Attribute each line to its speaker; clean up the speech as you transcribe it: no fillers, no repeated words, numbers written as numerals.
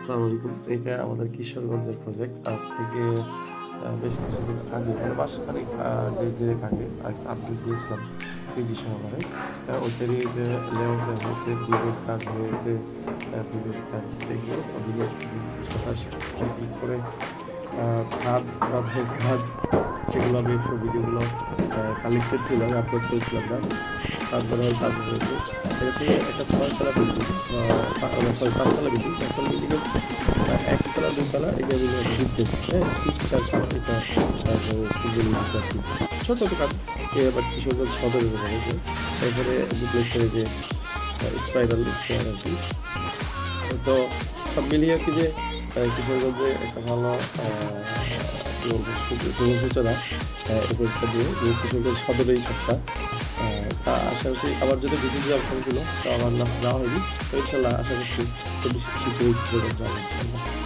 Speaker 1: আসসালামু আলাইকুম। এটা আমাদের কিশোরগঞ্জের প্রজেক্ট। আজ থেকে বেশ কিছুদিন আগে মানে মাসখানেক ১.৫ দিনের আগে আপডেট দিয়েছিলাম 3D সহকারে। ওইটারই যে লেআউট দেওয়া হয়েছে, বিমের কাজ হয়েছে, বিমের কাজ এগুলো বিমের সাতাশ কমপ্লিট করে ছাদ বাঁধার কাজ সেগুলো আমি সব ভিডিওগুলো কালেক্টেড ছিল, আমি আপলোড করেছিলাম না। ছাদ বাঁধার কাজ হয়েছে। এটা ছিল একটা ৬ তলা বিল্ডিং, সরি ৫ তলা বিল্ডিং। ৫ তলা বিল্ডিংয়ের ১ তলা ২ তলা এটা ডিফেন্স, হ্যাঁ, ৩, ৪, ৫ মিটার, তারপরে সিঙ্গেল মিটার ছোটো ছোটো কাজ। এবার কিশোরগঞ্জ সদরের রয়েছে। এরপরে ডুপ্লেক্সের যে স্পাইরাল স্কোয়ার আর কি। তো সব মিলিয়ে আর কি যে কিশোরগঞ্জে একটা ভালো কী বলবো শুভ সূচনা এই পরীক্ষা দিয়ে যে কিশোরগঞ্জ সদরে এই কাজটা। তা আশাপাশি আমার যদি বিদ্যুৎ যাওয়ার কথা ছিল, তো আমার যাওয়া হয়নি। তো ইনশাল্লাহ আশা করছি খুব বেশি শীঘ্রই কিশোরগঞ্জ যাবো ইনশাল্লাহ।